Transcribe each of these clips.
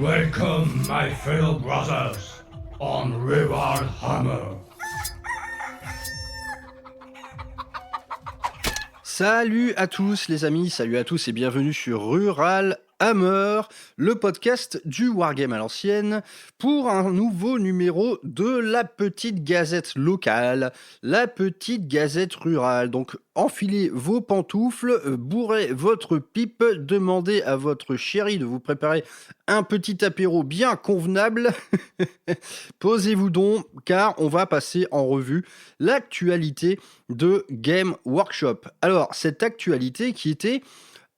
Welcome, my fellow brothers, on Rival Hammer. Salut à tous les amis, salut à tous et bienvenue sur Rural Hammer, le podcast du Wargame à l'ancienne, pour un nouveau numéro de la petite gazette locale, la petite gazette rurale. Donc enfilez vos pantoufles, bourrez votre pipe, demandez à votre chérie de vous préparer un petit apéro bien convenable. Posez-vous donc, car on va passer en revue l'actualité de Game Workshop. Alors, cette actualité qui était,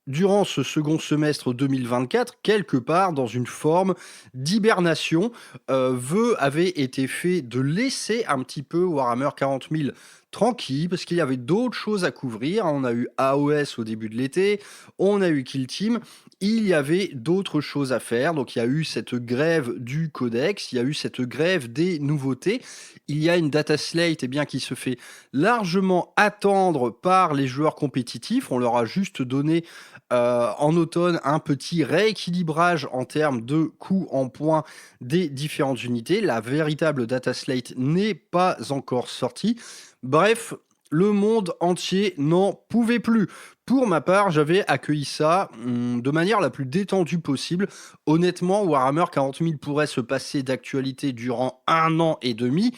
durant ce second semestre 2024, quelque part dans une forme d'hibernation, vœu avait été fait de laisser un petit peu Warhammer 40 000 tranquille, parce qu'il y avait d'autres choses à couvrir. On a eu AOS au début de l'été, on a eu Kill Team, il y avait d'autres choses à faire. Donc il y a eu cette grève du codex, il y a eu cette grève des nouveautés, il y a une data slate qui se fait largement attendre par les joueurs compétitifs. On leur a juste donné en automne un petit rééquilibrage en termes de coûts en points des différentes unités. La véritable data slate n'est pas encore sortie. Bref, le monde entier n'en pouvait plus. Pour ma part, j'avais accueilli ça de manière la plus détendue possible. Honnêtement, Warhammer 40 000 pourrait se passer d'actualité durant 1 an et demi,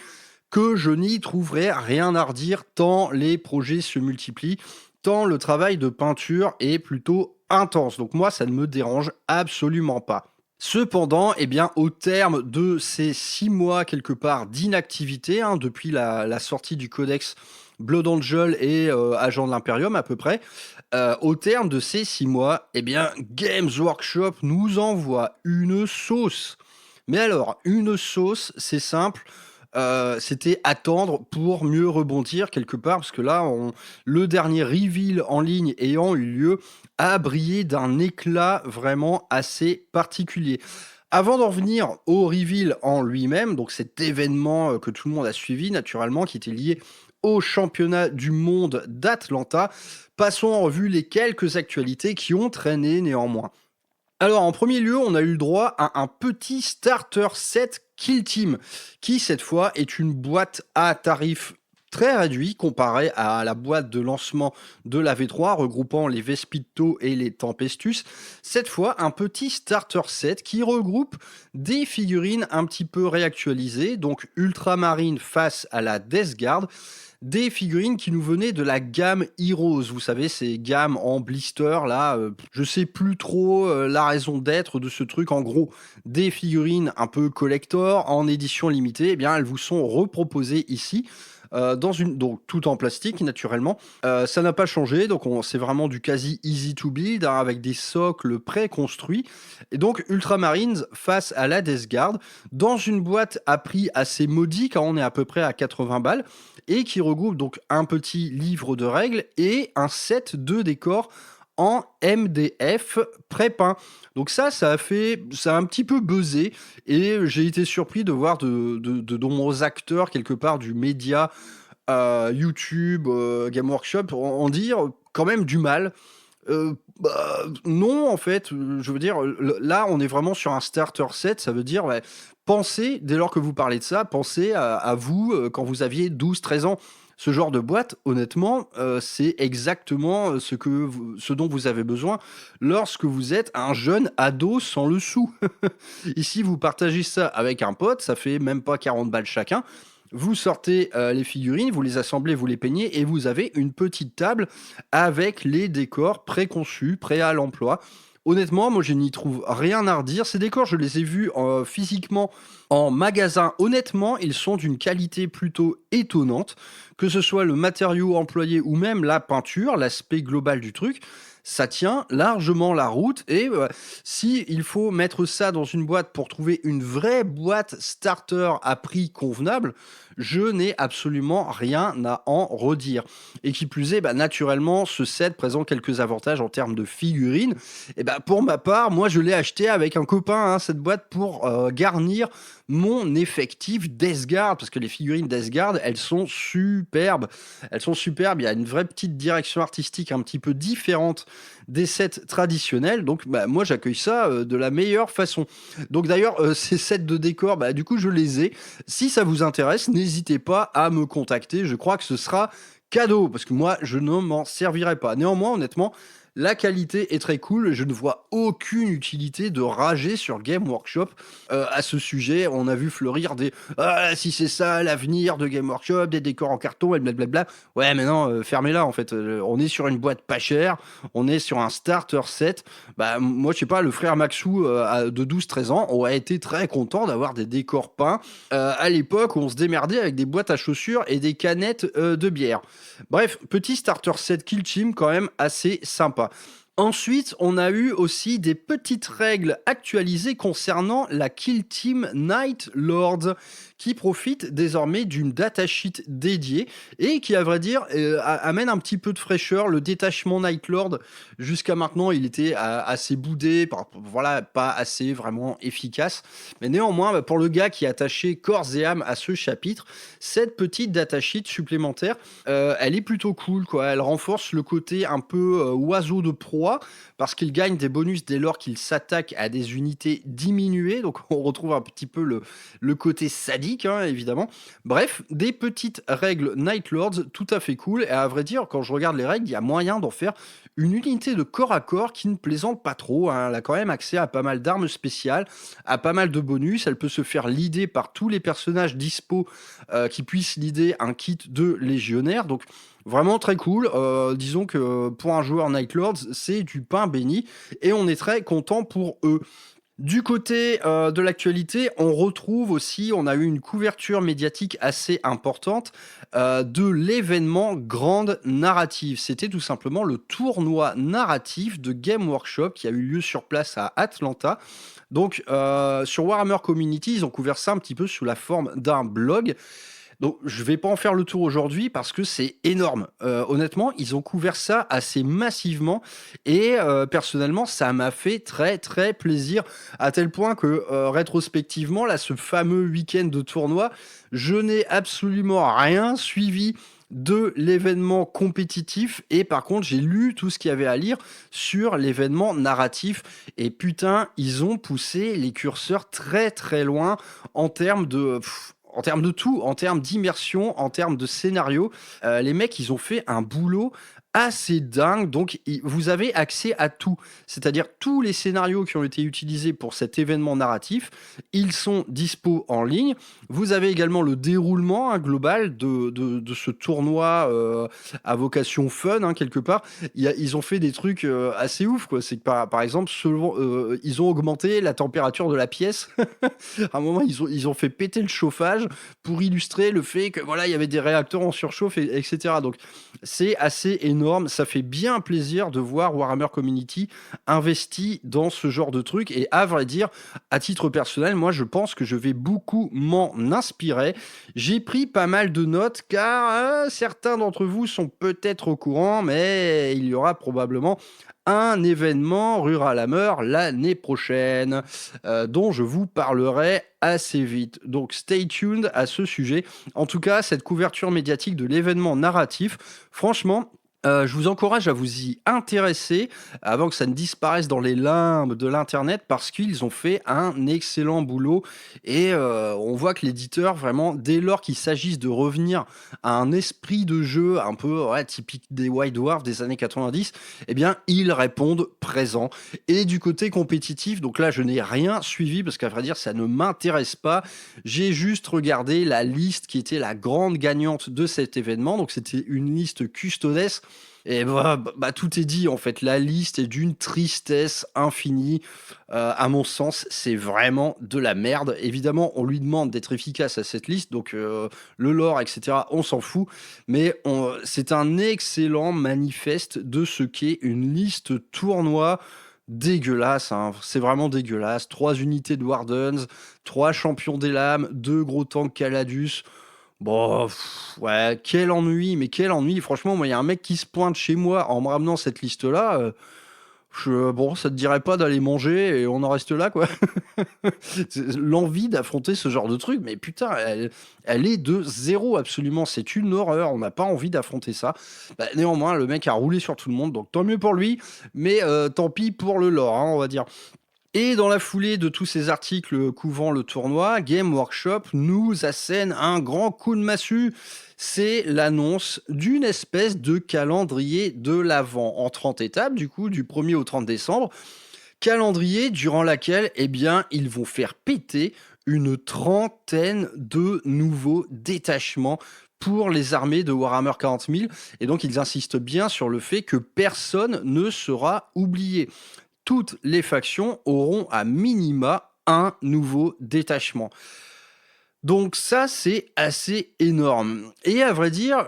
que je n'y trouverais rien à redire tant les projets se multiplient, tant le travail de peinture est plutôt intense. Donc moi, ça ne me dérange absolument pas. Cependant, au terme de ces 6 mois quelque part d'inactivité, depuis la sortie du codex Blood Angel et Agent de l'Imperium à peu près, au terme de ces 6 mois, Games Workshop nous envoie une sauce. Mais alors, une sauce, c'est simple. C'était attendre pour mieux rebondir quelque part, parce que là, le dernier reveal en ligne ayant eu lieu a brillé d'un éclat vraiment assez particulier. Avant d'en venir au reveal en lui-même, donc cet événement que tout le monde a suivi naturellement, qui était lié au championnat du monde d'Atlanta, passons en revue les quelques actualités qui ont traîné néanmoins. Alors, en premier lieu, on a eu le droit à un petit starter set Kill Team, qui cette fois est une boîte à tarif très réduit comparé à la boîte de lancement de la V3 regroupant les Vespito et les Tempestus. Cette fois, un petit starter set qui regroupe des figurines un petit peu réactualisées, donc Ultramarine face à la Death Guard, des figurines qui nous venaient de la gamme Heroes. Vous savez, ces gammes en blister, là, je sais plus trop la raison d'être de ce truc. En gros, des figurines un peu collector en édition limitée, elles vous sont reproposées ici. Donc tout en plastique naturellement. Ça n'a pas changé, donc c'est vraiment du quasi easy to build avec des socles préconstruits. Et donc Ultramarines face à la Death Guard dans une boîte à prix assez modique, on est à peu près à 80 balles, et qui regroupe donc un petit livre de règles et un set de décors en MDF pré-peint. Donc ça a un petit peu buzzé, et j'ai été surpris de voir de nombreux acteurs quelque part du média YouTube, Game Workshop en dire quand même du mal. Non, en fait, je veux dire, là, on est vraiment sur un starter set, ça veut dire, pensez, dès lors que vous parlez de ça, pensez à vous quand vous aviez 12-13 ans. Ce genre de boîte, honnêtement, c'est exactement ce dont vous avez besoin lorsque vous êtes un jeune ado sans le sou. Ici, vous partagez ça avec un pote, ça fait même pas 40 balles chacun. Vous sortez les figurines, vous les assemblez, vous les peignez, et vous avez une petite table avec les décors préconçus, prêts à l'emploi. Honnêtement, moi, je n'y trouve rien à redire. Ces décors, je les ai vus physiquement en magasin. Honnêtement, ils sont d'une qualité plutôt étonnante, que ce soit le matériau employé ou même la peinture, l'aspect global du truc. Ça tient largement la route, et si il faut mettre ça dans une boîte pour trouver une vraie boîte starter à prix convenable, je n'ai absolument rien à en redire. Et qui plus est, naturellement, ce set présente quelques avantages en termes de figurines. Et pour ma part, moi je l'ai acheté avec un copain, cette boîte, pour garnir mon effectif Death Guard, parce que les figurines Death Guard, elles sont superbes. Elles sont superbes, il y a une vraie petite direction artistique un petit peu différente des sets traditionnels, donc moi j'accueille ça de la meilleure façon. Donc d'ailleurs, ces sets de décor, du coup je les ai. Si ça vous intéresse, n'hésitez pas à me contacter, je crois que ce sera cadeau, parce que moi je ne m'en servirai pas. Néanmoins, honnêtement, la qualité est très cool, je ne vois aucune utilité de rager sur Game Workshop à ce sujet. On a vu fleurir des « Ah, si c'est ça l'avenir de Game Workshop, des décors en carton et blablabla ». Ouais, mais non, fermez-la en fait. On est sur une boîte pas chère, on est sur un starter set. Moi, je sais pas, le frère Maxou de 12-13 ans aurait été très content d'avoir des décors peints à l'époque où on se démerdait avec des boîtes à chaussures et des canettes de bière. Bref, petit starter set Kill Team quand même assez sympa. Ensuite, on a eu aussi des petites règles actualisées concernant la Kill Team Night Lord, qui profite désormais d'une datasheet dédiée et qui, à vrai dire, amène un petit peu de fraîcheur. Le détachement Night Lord, jusqu'à maintenant, il était assez boudé, voilà, pas assez vraiment efficace. Mais néanmoins, pour le gars qui a attaché corps et âme à ce chapitre, cette petite datasheet supplémentaire, elle est plutôt cool, quoi. Elle renforce le côté un peu oiseau de proie, parce qu'il gagne des bonus dès lors qu'il s'attaque à des unités diminuées. Donc on retrouve un petit peu le côté sadique, hein, évidemment. Bref, des petites règles Night Lords tout à fait cool. Et à vrai dire, quand je regarde les règles, il y a moyen d'en faire une unité de corps à corps qui ne plaisante pas trop, hein. Elle a quand même accès à pas mal d'armes spéciales, à pas mal de bonus. Elle peut se faire leader par tous les personnages dispo qui puissent leader un kit de légionnaire. Donc vraiment très cool. Disons que pour un joueur Night Lords, c'est du pain béni et on est très content pour eux. Du côté de l'actualité, on retrouve aussi, on a eu une couverture médiatique assez importante de l'événement Grande Narrative. C'était tout simplement le tournoi narratif de Game Workshop qui a eu lieu sur place à Atlanta. Donc sur Warhammer Community, ils ont couvert ça un petit peu sous la forme d'un blog. Donc, je vais pas en faire le tour aujourd'hui parce que c'est énorme. Honnêtement, ils ont couvert ça assez massivement et personnellement, ça m'a fait très très plaisir à tel point que rétrospectivement, là, ce fameux week-end de tournoi, je n'ai absolument rien suivi de l'événement compétitif et par contre j'ai lu tout ce qu'il y avait à lire sur l'événement narratif et putain ils ont poussé les curseurs très très loin en termes de tout, en termes d'immersion, en termes de scénario. Les mecs, ils ont fait un boulot assez dingue. Donc, vous avez accès à tout. C'est-à-dire tous les scénarios qui ont été utilisés pour cet événement narratif, ils sont dispo en ligne. Vous avez également le déroulement global de ce tournoi à vocation fun, quelque part. Ils ont fait des trucs assez ouf, quoi. C'est que par exemple, ils ont augmenté la température de la pièce. À un moment, ils ont fait péter le chauffage pour illustrer le fait que voilà, il y avait des réacteurs en surchauffe, etc. Donc, c'est assez énorme. Ça fait bien plaisir de voir Warhammer Community investi dans ce genre de truc. Et à vrai dire, à titre personnel, moi, je pense que je vais beaucoup m'en inspirer. J'ai pris pas mal de notes car certains d'entre vous sont peut-être au courant, mais il y aura probablement un événement Rural Hammer l'année prochaine, dont je vous parlerai assez vite. Donc stay tuned à ce sujet. En tout cas, cette couverture médiatique de l'événement narratif, franchement, je vous encourage à vous y intéresser avant que ça ne disparaisse dans les limbes de l'internet parce qu'ils ont fait un excellent boulot et on voit que l'éditeur vraiment dès lors qu'il s'agisse de revenir à un esprit de jeu un peu typique des White Dwarf des années 90, eh bien ils répondent présent. Et du côté compétitif, donc là je n'ai rien suivi parce qu'à vrai dire ça ne m'intéresse pas, j'ai juste regardé la liste qui était la grande gagnante de cet événement, donc c'était une liste custodes. Et tout est dit en fait. La liste est d'une tristesse infinie. À mon sens, c'est vraiment de la merde. Évidemment, on lui demande d'être efficace à cette liste, donc le lore, etc., on s'en fout. Mais c'est un excellent manifeste de ce qu'est une liste tournoi dégueulasse, hein. C'est vraiment dégueulasse. 3 unités de Wardens, 3 champions des lames, 2 gros tanks Caladus. Bon, ouais, quel ennui, mais quel ennui. Franchement, moi, il y a un mec qui se pointe chez moi en me ramenant cette liste-là. Bon, ça te dirait pas d'aller manger et on en reste là, quoi? L'envie d'affronter ce genre de truc, mais putain, elle est de zéro absolument. C'est une horreur. On n'a pas envie d'affronter ça. Bah, néanmoins, le mec a roulé sur tout le monde, donc tant mieux pour lui, mais tant pis pour le lore, hein, on va dire. Et dans la foulée de tous ces articles couvrant le tournoi, Game Workshop nous assène un grand coup de massue. C'est l'annonce d'une espèce de calendrier de l'Avent en 30 étapes, du coup, du 1er au 30 décembre. Calendrier durant laquelle, eh bien, ils vont faire péter une trentaine de nouveaux détachements pour les armées de Warhammer 40 000. Et donc, ils insistent bien sur le fait que personne ne sera oublié. Toutes les factions auront à minima un nouveau détachement. Donc ça, c'est assez énorme. Et à vrai dire,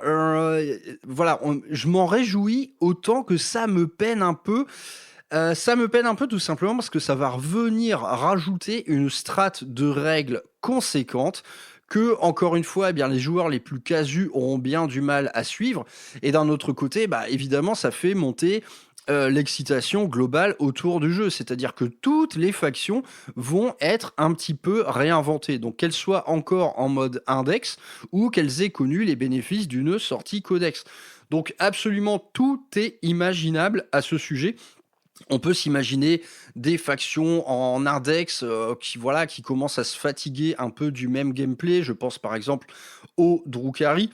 voilà, je m'en réjouis autant que ça me peine un peu. Ça me peine un peu tout simplement parce que ça va revenir rajouter une strate de règles conséquente que, encore une fois, eh bien, les joueurs les plus casus auront bien du mal à suivre. Et d'un autre côté, bah, évidemment, ça fait monter l'excitation globale autour du jeu. C'est-à-dire que toutes les factions vont être un petit peu réinventées. Donc qu'elles soient encore en mode index ou qu'elles aient connu les bénéfices d'une sortie codex. Donc absolument tout est imaginable à ce sujet. On peut s'imaginer des factions en index qui commencent à se fatiguer un peu du même gameplay. Je pense par exemple au Drukhari.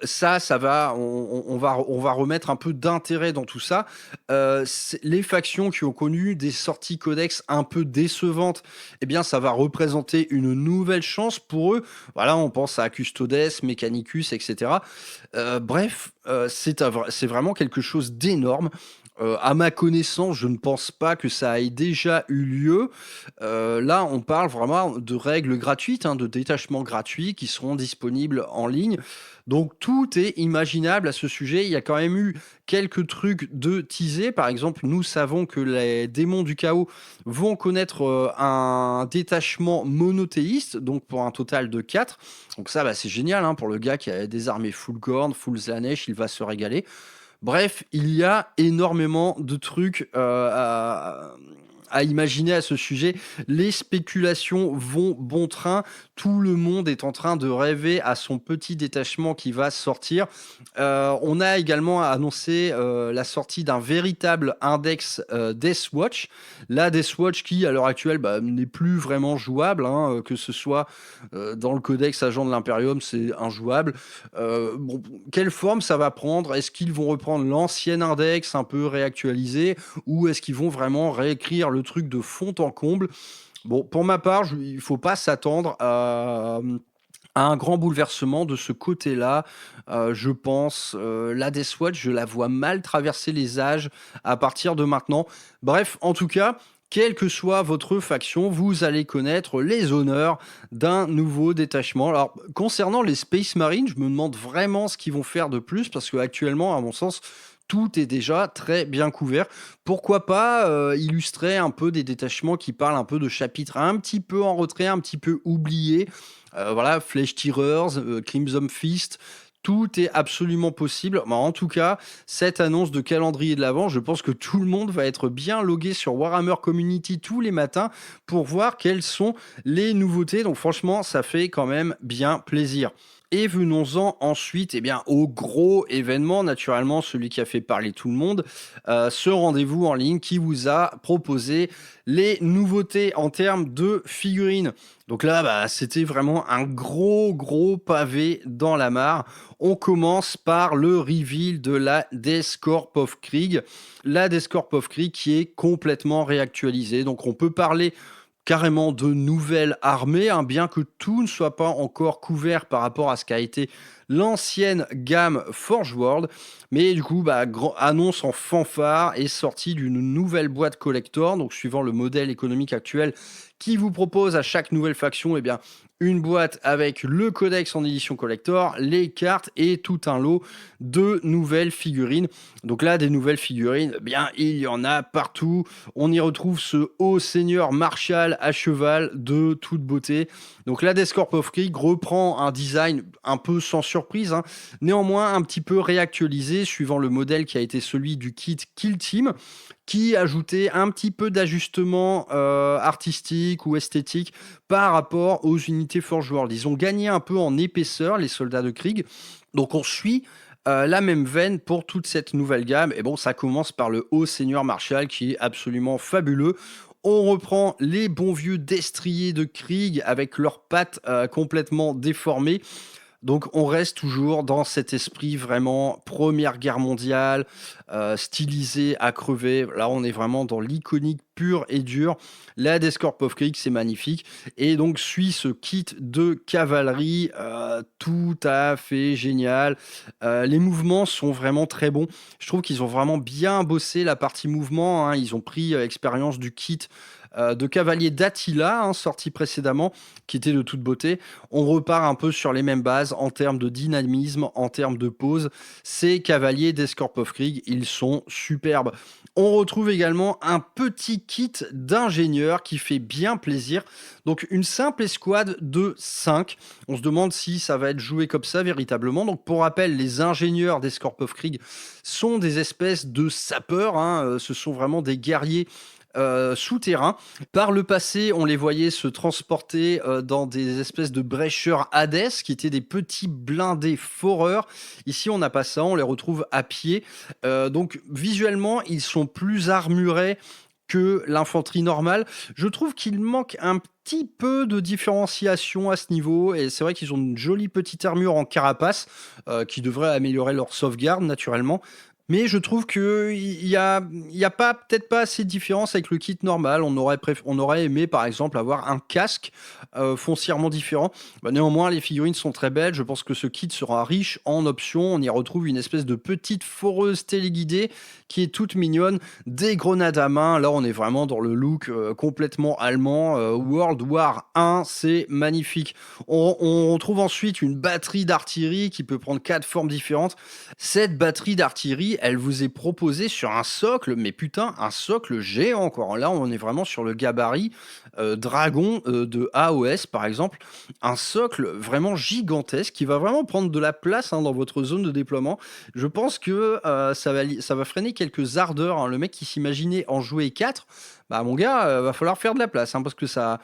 Ça va, on va remettre un peu d'intérêt dans tout ça. Les factions qui ont connu des sorties codex un peu décevantes, eh bien, ça va représenter une nouvelle chance pour eux. Voilà, on pense à Custodes, Mechanicus, etc. Bref, c'est vraiment quelque chose d'énorme. À ma connaissance, je ne pense pas que ça ait déjà eu lieu. Là, on parle vraiment de règles gratuites, hein, de détachements gratuits qui seront disponibles en ligne. Donc tout est imaginable à ce sujet. Il y a quand même eu quelques trucs de teasés. Par exemple, nous savons que les démons du chaos vont connaître un détachement monothéiste, donc pour un total de 4. Donc ça, bah, c'est génial, hein, pour le gars qui a des armées full Gorn, full Slanesh, il va se régaler. Bref, il y a énormément de trucs à imaginer à ce sujet. Les spéculations vont bon train. Tout le monde est en train de rêver à son petit détachement qui va sortir. On a également annoncé la sortie d'un véritable index Deathwatch. La Deathwatch qui, à l'heure actuelle, n'est plus vraiment jouable, hein, que ce soit dans le codex Agent de l'Imperium, c'est injouable. Bon, quelle forme ça va prendre? Est-ce qu'ils vont reprendre l'ancien index un peu réactualisé ou est-ce qu'ils vont vraiment réécrire le truc de fond en comble? Bon, pour ma part, il ne faut pas s'attendre à un grand bouleversement de ce côté-là. Je pense, la Deathwatch, je la vois mal traverser les âges à partir de maintenant. Bref, en tout cas, quelle que soit votre faction, vous allez connaître les honneurs d'un nouveau détachement. Alors, concernant les Space Marines, je me demande vraiment ce qu'ils vont faire de plus, parce qu'actuellement, à mon sens, tout est déjà très bien couvert. Pourquoi pas illustrer un peu des détachements qui parlent un peu de chapitres un petit peu en retrait, un petit peu oubliés. Voilà, Flèche Tireurs, Crimson Fist, tout est absolument possible. Mais en tout cas, cette annonce de calendrier de l'Avent, je pense que tout le monde va être bien logué sur Warhammer Community tous les matins pour voir quelles sont les nouveautés. Donc franchement, ça fait quand même bien plaisir. Et venons-en ensuite au gros événement, naturellement celui qui a fait parler tout le monde, ce rendez-vous en ligne qui vous a proposé les nouveautés en termes de figurines. Donc là, c'était vraiment un gros pavé dans la mare. On commence par le reveal de la Death Corps of Krieg. La Death Corps of Krieg qui est complètement réactualisée. Donc on peut parler carrément de nouvelles armées, hein, bien que tout ne soit pas encore couvert par rapport à ce qu'a été l'ancienne gamme Forge World. Mais du coup, annonce en fanfare et sortie d'une nouvelle boîte collector, donc suivant le modèle économique actuel, qui vous propose à chaque nouvelle faction une boîte avec le codex en édition collector, les cartes et tout un lot de nouvelles figurines. Donc là, des nouvelles figurines, il y en a partout. On y retrouve ce haut seigneur Marshall à cheval de toute beauté. Donc la Death Corps of Krieg reprend un design un peu sans surprise, hein. Néanmoins un petit peu réactualisé suivant le modèle qui a été celui du kit Kill Team, qui ajoutait un petit peu d'ajustement artistique ou esthétique par rapport aux unités Forge World. Ils ont gagné un peu en épaisseur, les soldats de Krieg, donc on suit la même veine pour toute cette nouvelle gamme. Et bon, ça commence par le haut seigneur Marshall qui est absolument fabuleux. On reprend les bons vieux destriers de Krieg avec leurs pattes complètement déformées. Donc on reste toujours dans cet esprit vraiment Première Guerre mondiale, stylisé à crever. Là on est vraiment dans l'iconique pur et dur. La Death Corps of Krieg, c'est magnifique. Et donc suit ce kit de cavalerie tout à fait génial. Les mouvements sont vraiment très bons. Je trouve qu'ils ont vraiment bien bossé la partie mouvement, hein. Ils ont pris expérience du kit de cavalier d'Attila, hein, sorti précédemment, qui était de toute beauté. On repart un peu sur les mêmes bases en termes de dynamisme, en termes de pose. Ces cavaliers des Corps of Krieg, ils sont superbes. On retrouve également un petit kit d'ingénieur qui fait bien plaisir. Donc une simple escouade de 5. On se demande si ça va être joué comme ça véritablement. Donc pour rappel, les ingénieurs des Corps of Krieg sont des espèces de sapeurs, hein. Ce sont vraiment des guerriers souterrains. Par le passé, on les voyait se transporter dans des espèces de brècheurs Hades, qui étaient des petits blindés foreurs. Ici, on n'a pas ça, on les retrouve à pied. Donc, visuellement, ils sont plus armurés que l'infanterie normale. Je trouve qu'il manque un petit peu de différenciation à ce niveau, et c'est vrai qu'ils ont une jolie petite armure en carapace qui devrait améliorer leur sauvegarde naturellement. Mais je trouve qu'il y a pas, peut-être pas assez de différence avec le kit normal. On aurait aimé, par exemple, avoir un casque foncièrement différent. Néanmoins, les figurines sont très belles. Je pense que ce kit sera riche en options. On y retrouve une espèce de petite foreuse téléguidée qui est toute mignonne. Des grenades à main. Là, on est vraiment dans le look complètement allemand. World War 1, c'est magnifique. On retrouve ensuite une batterie d'artillerie qui peut prendre 4 formes différentes. Cette batterie d'artillerie, elle vous est proposée sur un socle, mais putain, un socle géant encore. Là, on est vraiment sur le gabarit Dragon de AOS, par exemple. Un socle vraiment gigantesque qui va vraiment prendre de la place, hein, dans votre zone de déploiement. Je pense que ça va freiner quelques ardeurs, hein. Le mec qui s'imaginait en jouer 4, bah mon gars, va falloir faire de la place, hein, parce que ça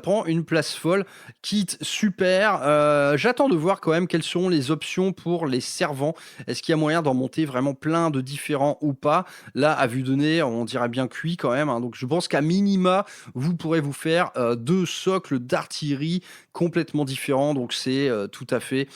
prend une place folle. Kit super. J'attends de voir quand même quelles seront les options pour les servants. Est-ce qu'il y a moyen d'en monter vraiment plein de différents ou pas? Là, à vue de nez, on dirait bien cuit quand même, hein. Donc je pense qu'à minima, vous pourrez vous faire 2 socles d'artillerie complètement différents. Donc c'est tout à fait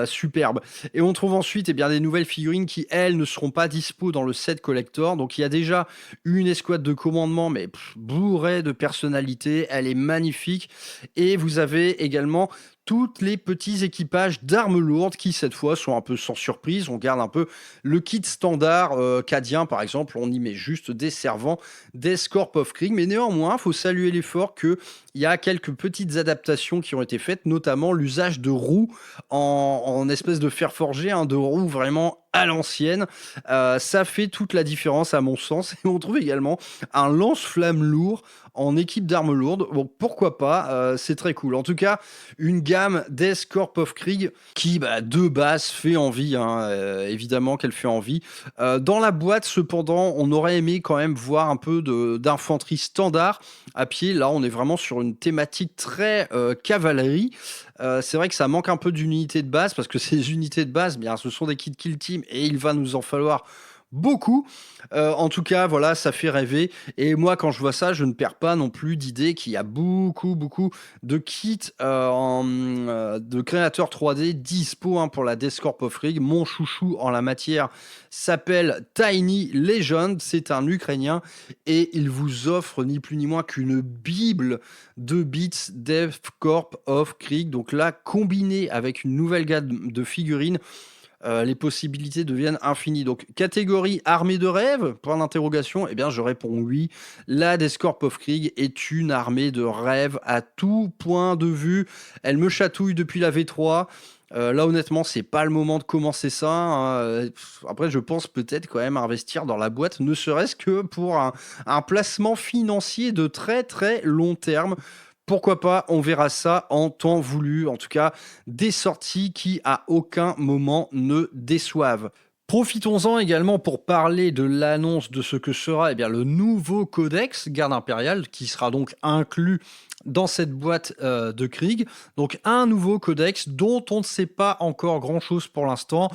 superbe. Et on trouve ensuite des nouvelles figurines qui, elles, ne seront pas dispo dans le set collector. Donc il y a déjà une escouade de commandement, mais bourrée de personnalité. Elle est magnifique. Et vous avez également tous les petits équipages d'armes lourdes qui, cette fois, sont un peu sans surprise. On garde un peu le kit standard cadien, par exemple. On y met juste des servants des Corps of Krieg. Mais néanmoins, il faut saluer l'effort qu'il y a quelques petites adaptations qui ont été faites, notamment l'usage de roues en espèce de fer forgé, hein, de roues vraiment à l'ancienne. Ça fait toute la différence à mon sens. Et on trouve également un lance-flamme lourd en équipe d'armes lourdes. Bon, pourquoi pas, c'est très cool. En tout cas, une gamme des Corps of Krieg qui, de base, fait envie, hein, évidemment qu'elle fait envie. Dans la boîte, cependant, on aurait aimé quand même voir un peu d'infanterie standard à pied. Là, on est vraiment sur une thématique très cavalerie. C'est vrai que ça manque un peu d'unités de base, parce que ces unités de base, bien, ce sont des kits Kill Team et il va nous en falloir beaucoup. En tout cas, voilà, ça fait rêver. Et moi, quand je vois ça, je ne perds pas non plus d'idée qu'il y a beaucoup de kits de créateurs 3D dispo, hein, pour la Death Corps of Krieg. Mon chouchou en la matière s'appelle Tiny Legend. C'est un Ukrainien et il vous offre ni plus ni moins qu'une bible de bits Death Corps of Krieg. Donc là, combiné avec une nouvelle gamme de figurines, les possibilités deviennent infinies. Donc, catégorie armée de rêve, point d'interrogation, eh bien, je réponds oui. La Death Corps of Krieg est une armée de rêve à tout point de vue. Elle me chatouille depuis la V3. Là, honnêtement, c'est pas le moment de commencer ça, hein. Après, je pense peut-être quand même investir dans la boîte, ne serait-ce que pour un placement financier de très très long terme. Pourquoi pas, on verra ça en temps voulu. En tout cas, des sorties qui à aucun moment ne déçoivent. Profitons-en également pour parler de l'annonce de ce que sera le nouveau codex Garde Impériale, qui sera donc inclus dans cette boîte de Krieg. Donc un nouveau codex dont on ne sait pas encore grand-chose pour l'instant.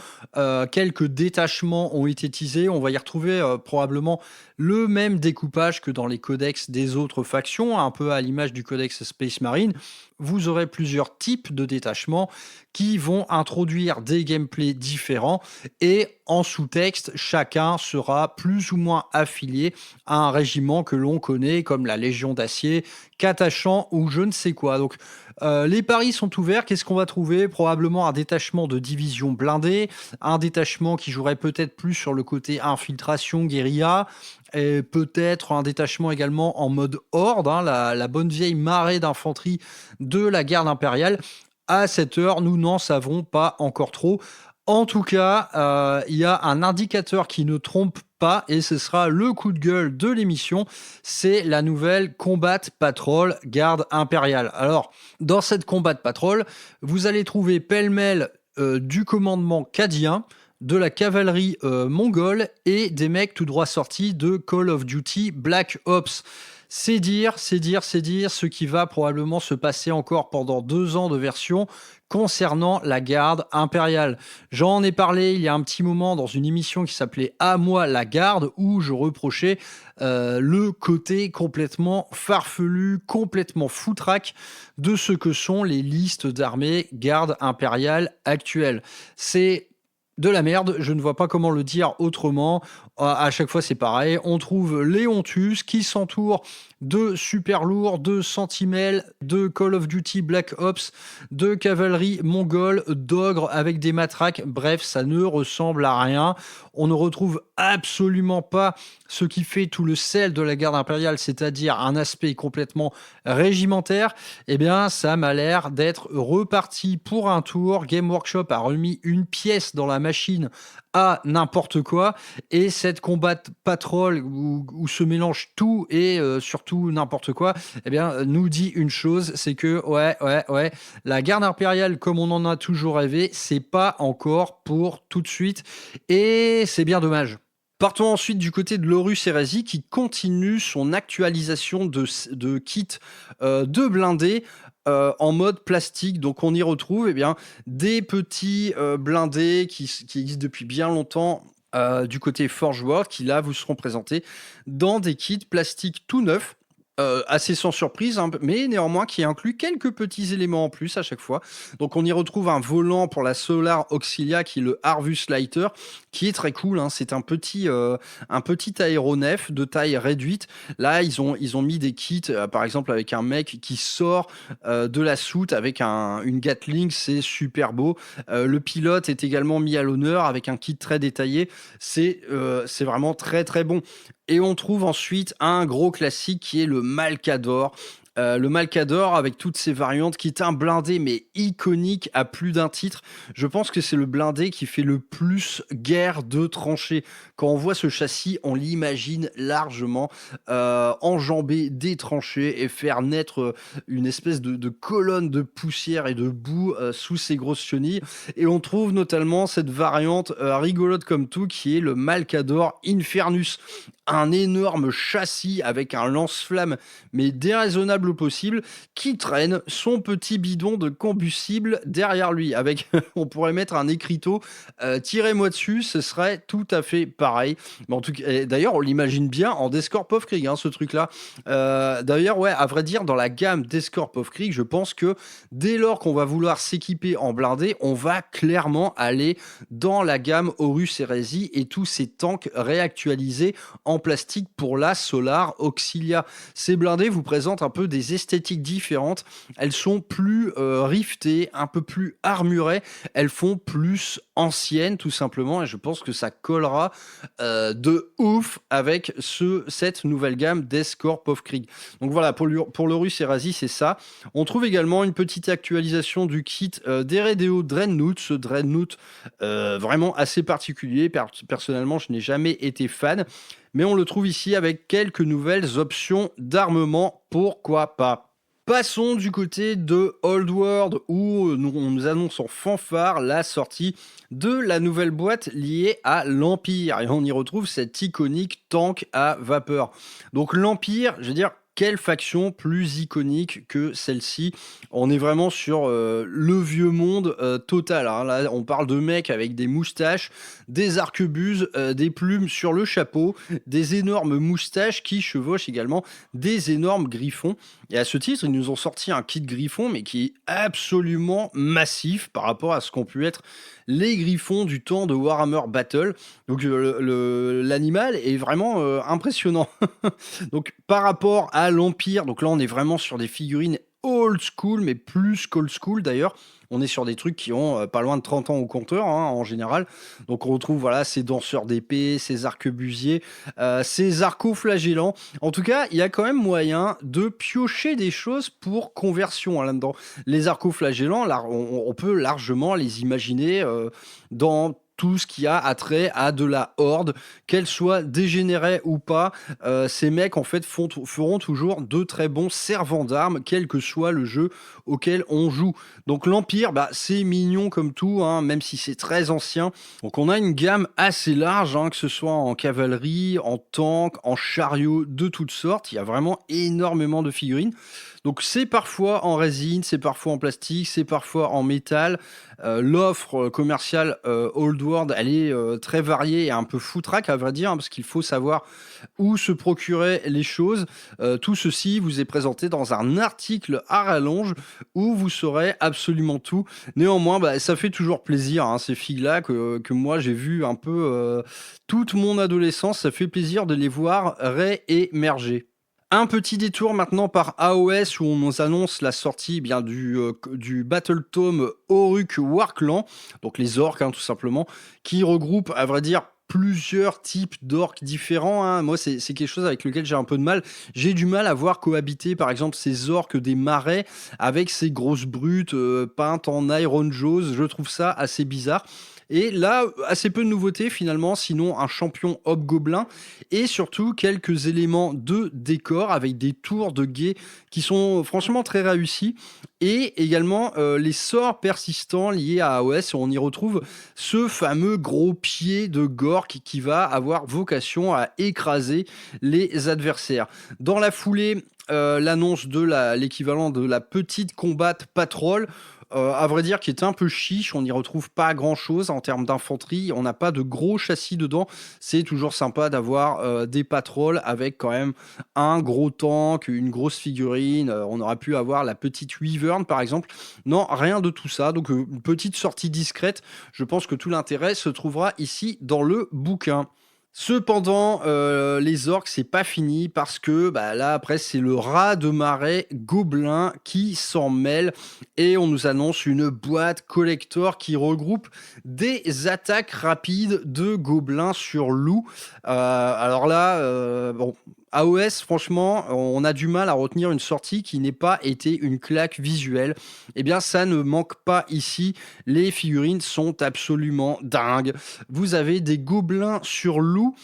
Quelques détachements ont été teasés. On va y retrouver probablement le même découpage que dans les codex des autres factions, un peu à l'image du codex Space Marine. Vous aurez plusieurs types de détachements qui vont introduire des gameplays différents et en sous-texte, chacun sera plus ou moins affilié à un régiment que l'on connaît comme la Légion d'Acier, Catachan ou je ne sais quoi. Donc les paris sont ouverts. Qu'est-ce qu'on va trouver? Probablement un détachement de division blindée, un détachement qui jouerait peut-être plus sur le côté infiltration, guérilla, et peut-être un détachement également en mode horde, la bonne vieille marée d'infanterie de la garde impériale. À cette heure, nous n'en savons pas encore trop. En tout cas, il y a un indicateur qui ne trompe pas et ce sera le coup de gueule de l'émission, c'est la nouvelle Combat Patrol Garde Impériale. Alors, dans cette Combat Patrol, vous allez trouver pêle-mêle du commandement cadien, de la cavalerie mongole et des mecs tout droit sortis de Call of Duty Black Ops. C'est dire ce qui va probablement se passer encore pendant 2 ans de version concernant la garde impériale. J'en ai parlé il y a un petit moment dans une émission qui s'appelait À moi la garde, où je reprochais le côté complètement farfelu, complètement foutraque de ce que sont les listes d'armées garde impériale actuelles. C'est de la merde, je ne vois pas comment le dire autrement. À chaque fois, c'est pareil. On trouve Léontus qui s'entoure de super lourds, de Sentinelles, de Call of Duty Black Ops, de cavalerie mongole, d'ogres avec des matraques. Bref, ça ne ressemble à rien. On ne retrouve absolument pas ce qui fait tout le sel de la garde impériale, c'est-à-dire un aspect complètement régimentaire. Eh bien, ça m'a l'air d'être reparti pour un tour. Game Workshop a remis une pièce dans la machine à n'importe quoi, et cette combat patrol où se mélange tout et surtout n'importe quoi, eh bien nous dit une chose, c'est que ouais, la garde impériale comme on en a toujours rêvé, c'est pas encore pour tout de suite et c'est bien dommage. Partons ensuite du côté de l'Horus Heresy qui continue son actualisation de kits de blindés en mode plastique. Donc on y retrouve des petits blindés qui existent depuis bien longtemps du côté Forge World qui là vous seront présentés dans des kits plastiques tout neufs. Assez sans surprise, mais néanmoins qui inclut quelques petits éléments en plus à chaque fois. Donc on y retrouve un volant pour la Solar Auxilia qui est le Harvus Lighter, qui est très cool. C'est un petit aéronef de taille réduite. Là ils ont mis des kits, par exemple avec un mec qui sort de la soute avec une Gatling, c'est super beau. Le pilote est également mis à l'honneur avec un kit très détaillé. C'est vraiment très très bon. Et on trouve ensuite un gros classique qui est le Malcador. Le Malcador avec toutes ses variantes qui est un blindé mais iconique à plus d'un titre. Je pense que c'est le blindé qui fait le plus guerre de tranchées. Quand on voit ce châssis, on l'imagine largement enjamber des tranchées et faire naître une espèce de colonne de poussière et de boue sous ses grosses chenilles. Et on trouve notamment cette variante rigolote comme tout qui est le Malcador Infernus. Un énorme châssis avec un lance-flamme mais déraisonnable au possible qui traîne son petit bidon de combustible derrière lui avec on pourrait mettre un écriteau tirez-moi dessus, ce serait tout à fait pareil. Mais en tout cas, d'ailleurs on l'imagine bien en Descorp of Krieg ce truc là. D'ailleurs à vrai dire dans la gamme Descorp of Krieg, je pense que dès lors qu'on va vouloir s'équiper en blindé, on va clairement aller dans la gamme Horus Heresy et tous ces tanks réactualisés en plastique pour la Solar Auxilia. Ces blindés vous présentent un peu des esthétiques différentes. Elles sont plus riftées, un peu plus armurées. Elles font plus anciennes tout simplement et je pense que ça collera de ouf avec cette nouvelle gamme d'Escorp of Krieg. Donc voilà, pour l'Horus Heresy, c'est ça. On trouve également une petite actualisation du kit d'Eredeo Dreadnought. Ce Dreadnought vraiment assez particulier. Personnellement, je n'ai jamais été fan. Mais on le trouve ici avec quelques nouvelles options d'armement, pourquoi pas. Passons du côté de Old World où on nous annonce en fanfare la sortie de la nouvelle boîte liée à l'Empire et on y retrouve cet iconique tank à vapeur. Donc l'Empire, je veux dire, quelle faction plus iconique que celle-ci? On est vraiment sur le vieux monde total, hein. Là, on parle de mecs avec des moustaches, des arquebuses, des plumes sur le chapeau, des énormes moustaches qui chevauchent également des énormes griffons. Et à ce titre, ils nous ont sorti un kit griffon, mais qui est absolument massif par rapport à ce qu'ont pu être les griffons du temps de Warhammer Battle. Donc l'animal est vraiment impressionnant. Donc par rapport à l'Empire, donc là on est vraiment sur des figurines old school, mais plus qu'old school d'ailleurs. On est sur des trucs qui ont pas loin de 30 ans au compteur, hein, en général. Donc on retrouve voilà, ces danseurs d'épée, ces arquebusiers, ces arcoflagellants. En tout cas, il y a quand même moyen de piocher des choses pour conversion, hein, là-dedans. Les arcoflagellants, là, on peut largement les imaginer dans tout ce qui a attrait à de la horde, qu'elle soit dégénérée ou pas. Ces mecs en fait feront toujours de très bons servants d'armes, quel que soit le jeu auquel on joue. Donc l'Empire, bah, c'est mignon comme tout, hein, même si c'est très ancien. Donc on a une gamme assez large, hein, que ce soit en cavalerie, en tank, en chariot, de toutes sortes. Il y a vraiment énormément de figurines. Donc c'est parfois en résine, c'est parfois en plastique, c'est parfois en métal. L'offre commerciale Old World, elle est très variée et un peu foutraque à vrai dire, hein, parce qu'il faut savoir où se procurer les choses. Tout ceci vous est présenté dans un article à rallonge où vous saurez absolument tout. Néanmoins, bah, ça fait toujours plaisir, hein, ces filles-là que moi j'ai vu un peu toute mon adolescence. Ça fait plaisir de les voir réémerger. Un petit détour maintenant par AOS où on nous annonce la sortie bien du Battle Tome Oruk Warclan, donc les orques, hein, tout simplement, qui regroupe à vrai dire plusieurs types d'orques différents, hein. Moi c'est quelque chose avec lequel j'ai un peu de mal. J'ai du mal à voir cohabiter par exemple ces orques des marais avec ces grosses brutes peintes en Iron Jaws. Je trouve ça assez bizarre. Et là, assez peu de nouveautés finalement, sinon un champion hobgoblin et surtout quelques éléments de décor avec des tours de guet qui sont franchement très réussis et également les sorts persistants liés à AOS. On y retrouve ce fameux gros pied de Gork qui va avoir vocation à écraser les adversaires. Dans la foulée, l'annonce de l'équivalent de la petite combat patrol. À vrai dire, qui est un peu chiche, on n'y retrouve pas grand-chose en termes d'infanterie, on n'a pas de gros châssis dedans, c'est toujours sympa d'avoir des patrols avec quand même un gros tank, une grosse figurine, on aurait pu avoir la petite Wyvern par exemple, non, rien de tout ça, donc une petite sortie discrète, je pense que tout l'intérêt se trouvera ici dans le bouquin. Cependant, les orques, c'est pas fini parce que bah, là, après, c'est le raz de marée gobelin qui s'en mêle et on nous annonce une boîte collector qui regroupe des attaques rapides de gobelins sur loup. Alors là, bon. AOS, franchement, on a du mal à retenir une sortie qui n'ait pas été une claque visuelle. Eh bien, ça ne manque pas ici. Les figurines sont absolument dingues. Vous avez des gobelins sur loup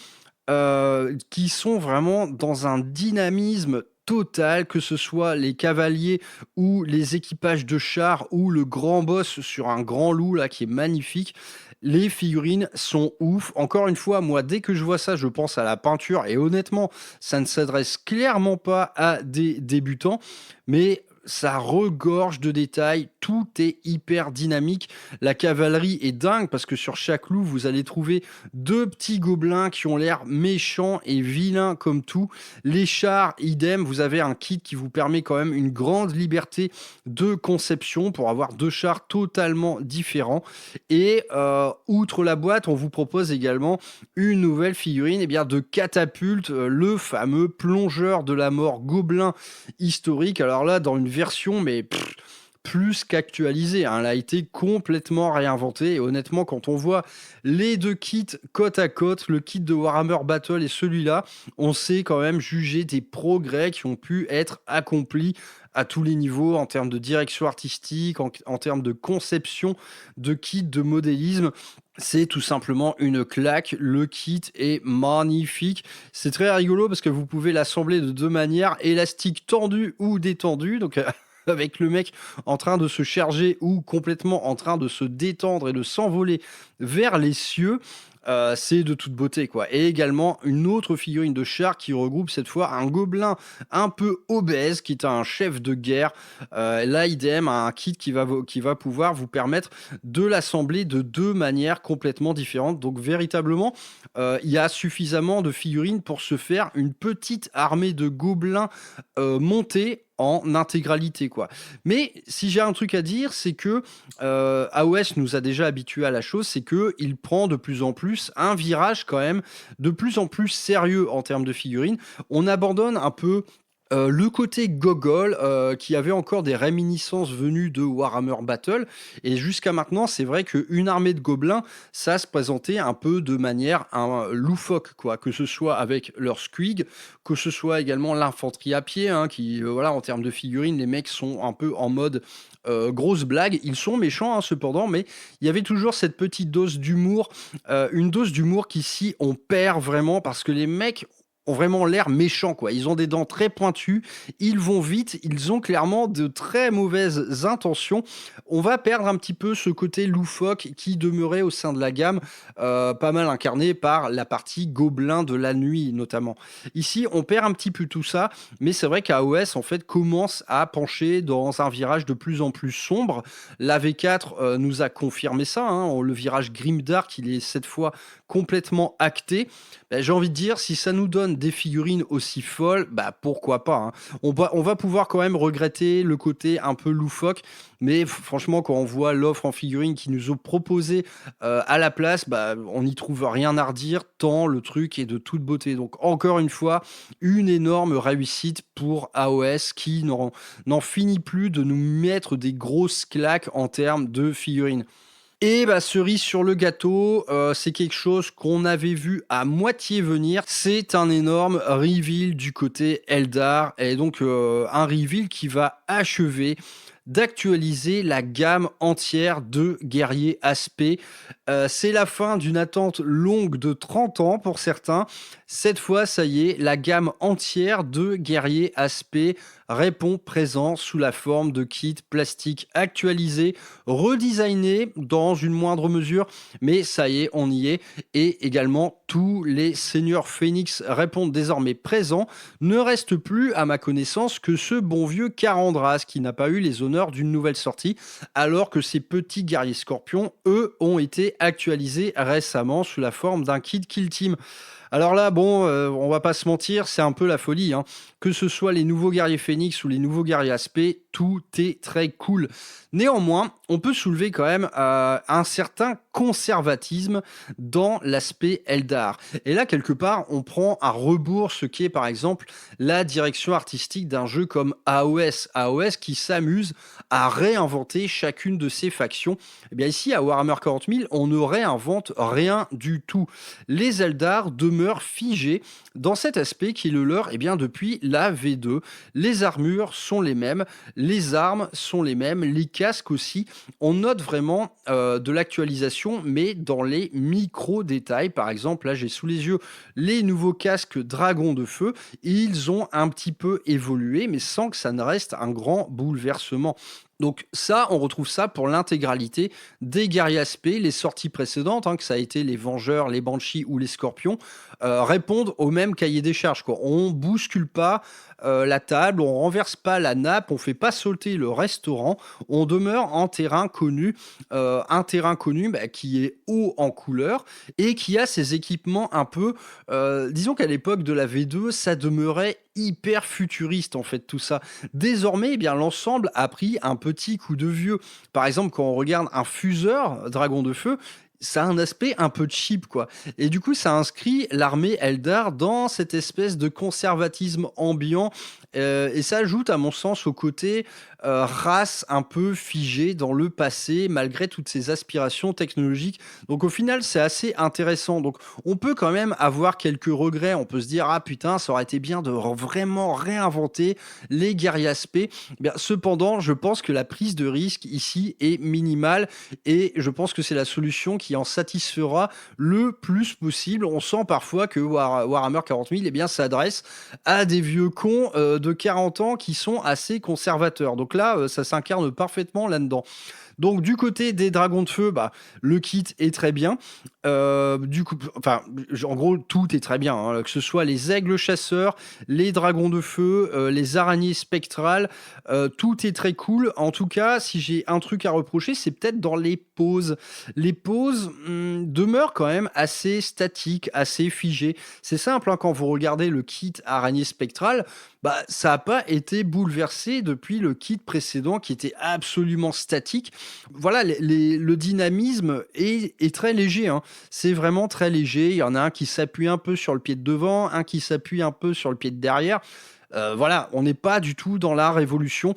qui sont vraiment dans un dynamisme total, que ce soit les cavaliers ou les équipages de chars ou le grand boss sur un grand loup là qui est magnifique. Les figurines sont ouf. Encore une fois, moi, dès que je vois ça, je pense à la peinture et honnêtement, ça ne s'adresse clairement pas à des débutants, mais ça regorge de détails, tout est hyper dynamique. La cavalerie est dingue parce que sur chaque loup, vous allez trouver deux petits gobelins qui ont l'air méchants et vilains comme tout. Les chars, idem, vous avez un kit qui vous permet quand même une grande liberté de conception pour avoir deux chars totalement différents. Et outre la boîte, on vous propose également une nouvelle figurine bien, de Catapulte, le fameux plongeur de la mort gobelin historique. Alors là, dans une version, mais plus qu'actualisée, hein. Elle a été complètement réinventée et honnêtement, quand on voit les deux kits côte à côte, le kit de Warhammer Battle et celui-là, on sait quand même juger des progrès qui ont pu être accomplis à tous les niveaux, en termes de direction artistique, en termes de conception de kit, de modélisme. C'est tout simplement une claque. Le kit est magnifique. C'est très rigolo parce que vous pouvez l'assembler de deux manières, élastique tendu ou détendu. Donc avec le mec en train de se charger ou complètement en train de se détendre et de s'envoler vers les cieux. C'est de toute beauté, quoi. Et également une autre figurine de char qui regroupe cette fois un gobelin un peu obèse qui est un chef de guerre. Là, IDM a un kit qui va pouvoir vous permettre de l'assembler de deux manières complètement différentes. Donc véritablement, il y a suffisamment de figurines pour se faire une petite armée de gobelins montés en intégralité, quoi. Mais si j'ai un truc à dire, c'est que AOS nous a déjà habitués à la chose, c'est que il prend de plus en plus un virage quand même de plus en plus sérieux en termes de figurines. On abandonne un peu le côté gogol qui avait encore des réminiscences venues de Warhammer Battle, et jusqu'à maintenant c'est vrai qu'une armée de gobelins ça se présentait un peu de manière loufoque, quoi, que ce soit avec leur squig, que ce soit également l'infanterie à pied, hein, qui voilà, en termes de figurines les mecs sont un peu en mode grosse blague. Ils sont méchants, hein, cependant, mais il y avait toujours cette petite dose d'humour, une dose d'humour qu'ici on perd vraiment parce que les mecs ont vraiment l'air méchants, quoi. Ils ont des dents très pointues, ils vont vite, ils ont clairement de très mauvaises intentions. On va perdre un petit peu ce côté loufoque qui demeurait au sein de la gamme, pas mal incarné par la partie gobelin de la nuit notamment. Ici, on perd un petit peu tout ça, mais c'est vrai qu'AOS en fait commence à pencher dans un virage de plus en plus sombre. La V4 nous a confirmé ça, hein. Le virage grimdark, il est cette fois complètement acté. Ben, j'ai envie de dire, si ça nous donne des figurines aussi folles, bah pourquoi pas, hein. On va pouvoir quand même regretter le côté un peu loufoque, mais franchement, quand on voit l'offre en figurines qui nous ont proposé à la place, bah, on n'y trouve rien à redire, tant le truc est de toute beauté. Donc encore une fois, une énorme réussite pour AOS qui n'en finit plus de nous mettre des grosses claques en termes de figurines. Et bah, cerise sur le gâteau, c'est quelque chose qu'on avait vu à moitié venir. C'est un énorme reveal du côté Eldar, et donc un reveal qui va achever d'actualiser la gamme entière de guerriers aspect. C'est la fin d'une attente longue de 30 ans pour certains. Cette fois, ça y est, la gamme entière de guerriers aspect répond présent sous la forme de kits plastiques actualisés, redesignés dans une moindre mesure, mais ça y est, on y est. Et également, tous les seigneurs Phoenix répondent désormais présents. Ne reste plus, à ma connaissance, que ce bon vieux Karandras qui n'a pas eu les honneurs d'une nouvelle sortie, alors que ces petits guerriers scorpions, eux, ont été actualisés récemment sous la forme d'un kit Kill Team. Alors là, bon, on va pas se mentir, c'est un peu la folie, hein. Que ce soit les nouveaux guerriers Phoenix ou les nouveaux guerriers aspect, tout est très cool. Néanmoins, on peut soulever quand même un certain conservatisme dans l'aspect Eldar. Et là, quelque part, on prend à rebours ce qui est, par exemple, la direction artistique d'un jeu comme AOS. AOS qui s'amuse à réinventer chacune de ses factions. Et bien ici, à Warhammer 40 000, on ne réinvente rien du tout. Les Eldar demeurent figés dans cet aspect qui est le leur, et bien depuis la V2. Les armures sont les mêmes, les armes sont les mêmes, les casques aussi. On note vraiment de l'actualisation, mais dans les micro-détails. Par exemple, là j'ai sous les yeux les nouveaux casques Dragon de Feu. Ils ont un petit peu évolué, mais sans que ça ne reste un grand bouleversement. Donc ça, on retrouve ça pour l'intégralité des guerriers aspect. Les sorties précédentes, hein, que ça a été les Vengeurs, les Banshees ou les Scorpions, répondent au même cahier des charges, quoi. On bouscule pas la table, on renverse pas la nappe, on fait pas sauter le restaurant, on demeure en terrain connu, un terrain connu qui est haut en couleur et qui a ses équipements un peu, disons qu'à l'époque de la V2, ça demeurait hyper futuriste en fait tout ça. Désormais, eh bien l'ensemble a pris un petit coup de vieux. Par exemple, quand on regarde un fuseur Dragon de Feu, ça a un aspect un peu cheap, quoi. Et du coup, ça inscrit l'armée Eldar dans cette espèce de conservatisme ambiant. Et ça ajoute, à mon sens, au côté race un peu figée dans le passé, malgré toutes ces aspirations technologiques. Donc au final, c'est assez intéressant. Donc on peut quand même avoir quelques regrets. On peut se dire, ah putain, ça aurait été bien de vraiment réinventer les guerriers aspect. Bien, cependant, je pense que la prise de risque ici est minimale et je pense que c'est la solution qui qui en satisfera le plus possible. On sent parfois que Warhammer 40 000 eh bien, s'adresse à des vieux cons de 40 ans qui sont assez conservateurs. Donc là, ça s'incarne parfaitement là-dedans. Donc du côté des dragons de feu, bah, le kit est très bien. Du coup, enfin, en gros, tout est très bien, hein, que ce soit les aigles chasseurs, les dragons de feu, les araignées spectrales, tout est très cool. En tout cas, si j'ai un truc à reprocher, c'est peut-être dans les poses. Les poses demeurent quand même assez statiques, assez figées. C'est simple, hein, quand vous regardez le kit araignée spectrale, bah, ça n'a pas été bouleversé depuis le kit précédent qui était absolument statique. Voilà, le dynamisme est très léger, hein. C'est vraiment très léger. Il y en a un qui s'appuie un peu sur le pied de devant, un qui s'appuie un peu sur le pied de derrière. Voilà, on n'est pas du tout dans la révolution.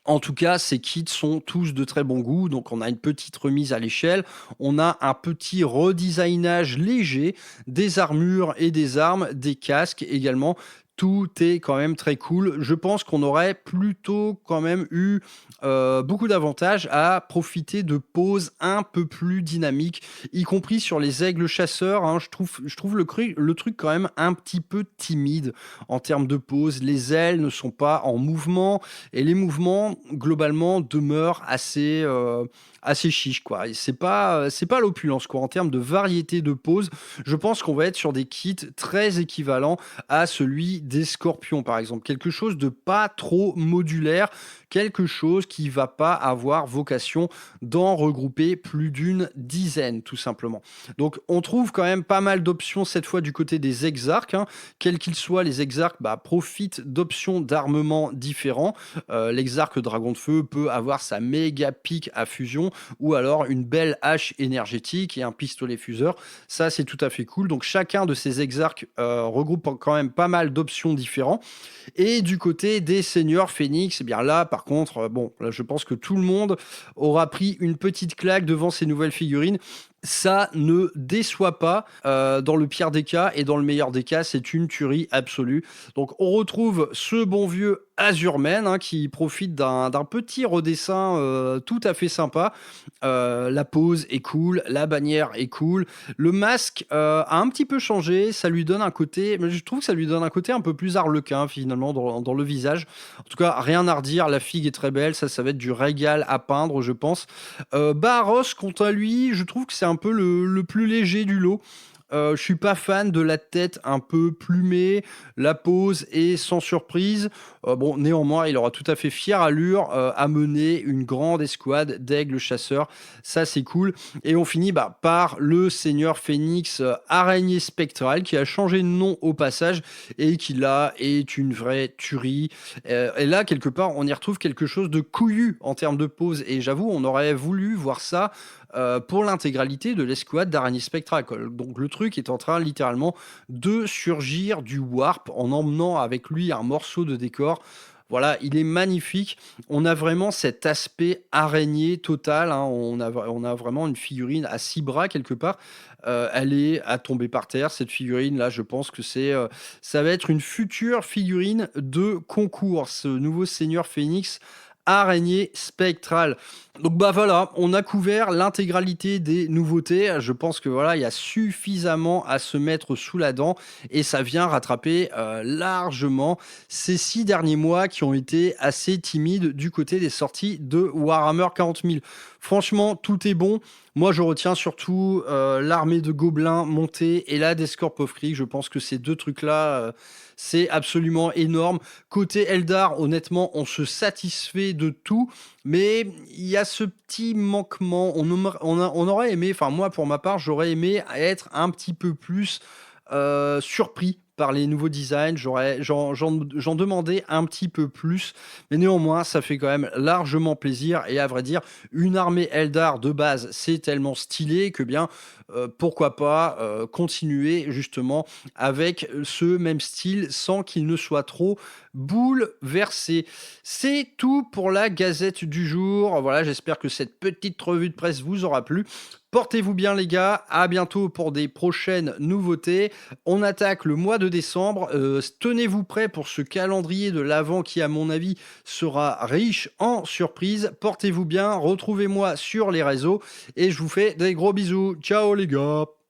En tout cas, ces kits sont tous de très bon goût. Donc, on a une petite remise à l'échelle. On a un petit redesignage léger des armures et des armes, des casques également. Tout est quand même très cool. Je pense qu'on aurait plutôt quand même eu beaucoup d'avantages à profiter de poses un peu plus dynamiques, y compris sur les aigles chasseurs, hein. Je trouve le truc quand même un petit peu timide en termes de pose. Les ailes ne sont pas en mouvement et les mouvements, globalement, demeurent assez chiche, quoi. Et c'est pas l'opulence, quoi. En termes de variété de poses, je pense qu'on va être sur des kits très équivalents à celui des scorpions, par exemple. Quelque chose de pas trop modulaire, quelque chose qui va pas avoir vocation d'en regrouper plus d'une dizaine, tout simplement. Donc, on trouve quand même pas mal d'options cette fois du côté des exarques, hein. Quels qu'ils soient, les exarques profitent d'options d'armement différents. L'exarque dragon de feu peut avoir sa méga pique à fusion ou alors une belle hache énergétique et un pistolet fuseur. Ça, c'est tout à fait cool. Donc, chacun de ces exarques regroupe quand même pas mal d'options différentes. Et du côté des seigneurs phénix, eh bien là, par contre, là, je pense que tout le monde aura pris une petite claque devant ces nouvelles figurines. Ça ne déçoit pas dans le pire des cas et dans le meilleur des cas, c'est une tuerie absolue. Donc on retrouve ce bon vieux Azurmen, hein, qui profite d'un petit redessin tout à fait sympa. La pose est cool, la bannière est cool, le masque a un petit peu changé, ça lui donne un côté, mais je trouve que ça lui donne un côté un peu plus arlequin finalement dans le visage. En tout cas, rien à redire, la figue est très belle, ça va être du régal à peindre, je pense. Barros, quant à lui, je trouve que c'est un peu le plus léger du lot. Je suis pas fan de la tête un peu plumée, la pose est sans surprise. Néanmoins, il aura tout à fait fière allure à mener une grande escouade d'aigles chasseurs. Ça, c'est cool. Et on finit par le seigneur phénix araignée spectrale qui a changé de nom au passage et qui là est une vraie tuerie. Et là, quelque part, on y retrouve quelque chose de couillu en termes de pose. Et j'avoue, on aurait voulu voir ça pour l'intégralité de l'escouade d'araignées spectrales. Donc le truc est en train littéralement de surgir du warp en emmenant avec lui un morceau de décor. Voilà, il est magnifique. On a vraiment cet aspect araignée total, hein. On a vraiment une figurine à 6 bras quelque part. Elle est à tomber par terre. Cette figurine là, je pense que ça va être une future figurine de concours. Ce nouveau seigneur phénix araignée spectrale. Donc voilà, on a couvert l'intégralité des nouveautés. Je pense que voilà, il y a suffisamment à se mettre sous la dent et ça vient rattraper largement ces 6 derniers mois qui ont été assez timides du côté des sorties de Warhammer 40 000. Franchement, tout est bon. Moi, je retiens surtout l'armée de gobelins montée et la d'Escorp of Krieg. Je pense que ces deux trucs-là, c'est absolument énorme. Côté Eldar, honnêtement, on se satisfait de tout, mais il y a ce petit manquement. On aurait aimé, enfin moi pour ma part, j'aurais aimé être un petit peu plus surpris par les nouveaux designs. J'en demandais un petit peu plus, mais néanmoins, ça fait quand même largement plaisir. Et à vrai dire, une armée Eldar de base, c'est tellement stylé que bien, pourquoi pas continuer justement avec ce même style sans qu'il ne soit trop bouleversé. C'est tout pour la Gazette du jour. Voilà, j'espère que cette petite revue de presse vous aura plu. Portez-vous bien les gars, à bientôt pour des prochaines nouveautés. On attaque le mois de de décembre. Tenez-vous prêts pour ce calendrier de l'Avent qui, à mon avis, sera riche en surprises. Portez-vous bien, retrouvez-moi sur les réseaux et je vous fais des gros bisous. Ciao les gars!